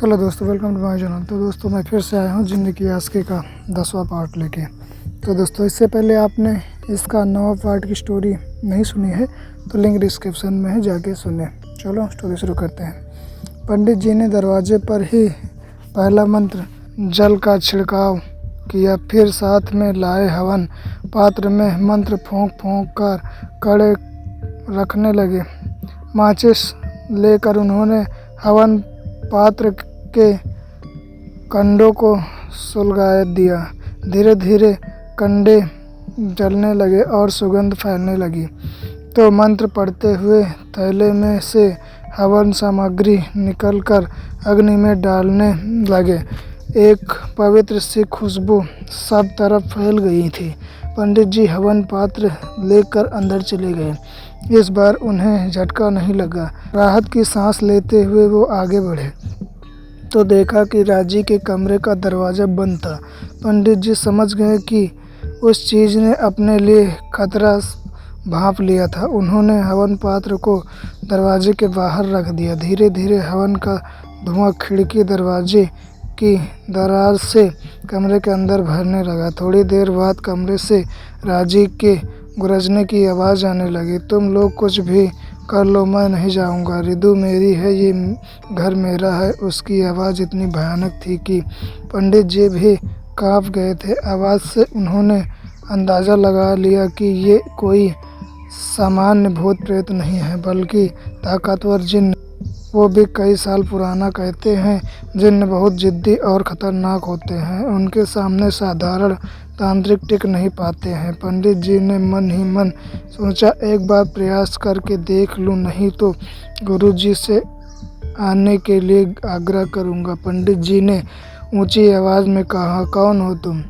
Hello दोस्तों, welcome to my channel. तो दोस्तों मैं फिर से आया हूँ ज़िंदगी आस्के का 10वां पार्ट लेके। तो दोस्तों इससे पहले आपने इसका 9वां पार्ट की स्टोरी नहीं सुनी है तो लिंक डिस्क्रिप्शन में है, जाके सुने। चलो स्टोरी शुरू करते हैं। पंडित जी ने दरवाजे पर ही पहला मंत्र जल का छिड़काव किया, फिर साथ में लाए हवन पात्र में मंत्र फूंक फूंक कर कड़े रखने लगे। माचिस लेकर उन्होंने हवन पात्र के कंडों को सुलगा दिया। धीरे धीरे कंडे जलने लगे और सुगंध फैलने लगी। तो मंत्र पढ़ते हुए थैले में से हवन सामग्री निकलकर अग्नि में डालने लगे। एक पवित्र सी खुशबू सब तरफ फैल गई थी। पंडित जी हवन पात्र लेकर अंदर चले गए। इस बार उन्हें झटका नहीं लगा। राहत की सांस लेते हुए वो आगे बढ़े तो देखा कि राजी के कमरे का दरवाज़ा बंद था। पंडित जी समझ गए कि उस चीज़ ने अपने लिए खतरा भांप लिया था। उन्होंने हवन पात्र को दरवाजे के बाहर रख दिया। धीरे धीरे हवन का धुआं खिड़की दरवाजे की दरार से कमरे के अंदर भरने लगा। थोड़ी देर बाद कमरे से राजी के गुरजने की आवाज़ आने लगी। तुम लोग कुछ भी कर लो, मैं नहीं जाऊंगा। रिदु मेरी है, ये घर मेरा है। उसकी आवाज़ इतनी भयानक थी कि पंडित जी भी कांप गए थे। आवाज़ से उन्होंने अंदाज़ा लगा लिया कि ये कोई सामान्य भूत प्रेत नहीं है, बल्कि ताकतवर जिन्न, वो भी कई साल पुराना। कहते हैं जिन्न बहुत जिद्दी और ख़तरनाक होते हैं, उनके सामने साधारण तांत्रिक टिक नहीं पाते हैं। पंडित जी ने मन ही मन सोचा, एक बार प्रयास करके देख लूँ, नहीं तो गुरुजी से आने के लिए आग्रह करूँगा। पंडित जी ने ऊंची आवाज़ में कहा, कौन हो तुम?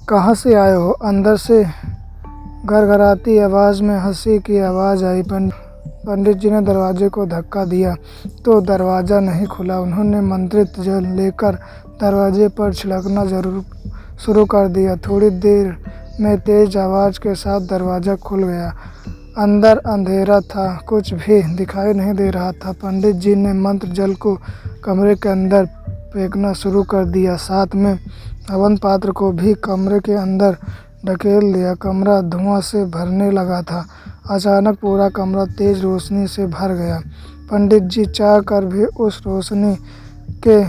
कहाँ से आए हो? अंदर से घरघराती आवाज़ में हंसी की आवाज़ आई। पंडित जी ने दरवाजे को धक्का दिया तो दरवाज़ा नहीं खुला। उन्होंने मंत्रित जल लेकर दरवाजे पर छिड़कना शुरू कर दिया। थोड़ी देर में तेज आवाज़ के साथ दरवाज़ा खुल गया। अंदर अंधेरा था, कुछ भी दिखाई नहीं दे रहा था। पंडित जी ने मंत्र जल को कमरे के अंदर फेंकना शुरू कर दिया, साथ में हवन पात्र को भी कमरे के अंदर ढकेल दिया। कमरा धुआं से भरने लगा था। अचानक पूरा कमरा तेज रोशनी से भर गया। पंडित जी चाह कर भी उस रोशनी के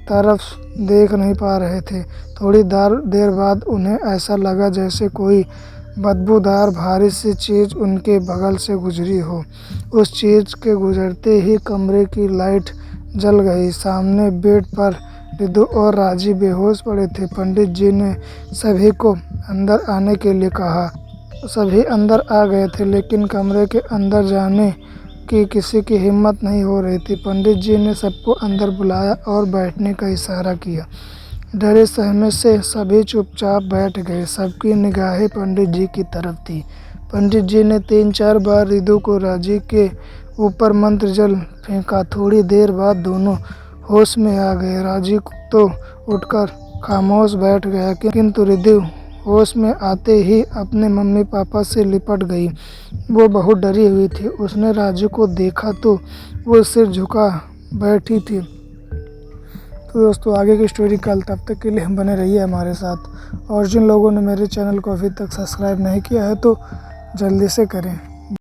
तरफ देख नहीं पा रहे थे। थोड़ी देर बाद उन्हें ऐसा लगा जैसे कोई बदबूदार भारी सी चीज़ उनके बगल से गुजरी हो। उस चीज़ के गुजरते ही कमरे की लाइट जल गई। सामने बेड पर रिदु और राजी बेहोश पड़े थे। पंडित जी ने सभी को अंदर आने के लिए कहा। सभी अंदर आ गए थे, लेकिन कमरे के अंदर जाने की किसी की हिम्मत नहीं हो रही थी। पंडित जी ने सबको अंदर बुलाया और बैठने का इशारा किया। डरे सहमे से सभी चुपचाप बैठ गए। सबकी निगाहें पंडित जी की तरफ थी। पंडित जी ने 3-4 बार रिदु को राजी के ऊपर मंत्र जल फेंका। थोड़ी देर बाद दोनों होश में आ गए। राजी तो उठकर खामोश बैठ गया, किंतु रिदु होश में आते ही अपने मम्मी पापा से लिपट गई। वो बहुत डरी हुई थी। उसने राजू को देखा तो वो सिर झुका बैठी थी। तो दोस्तों आगे की स्टोरी कल, तब तक के लिए बने रहिए हमारे साथ। और जिन लोगों ने मेरे चैनल को अभी तक सब्सक्राइब नहीं किया है तो जल्दी से करें।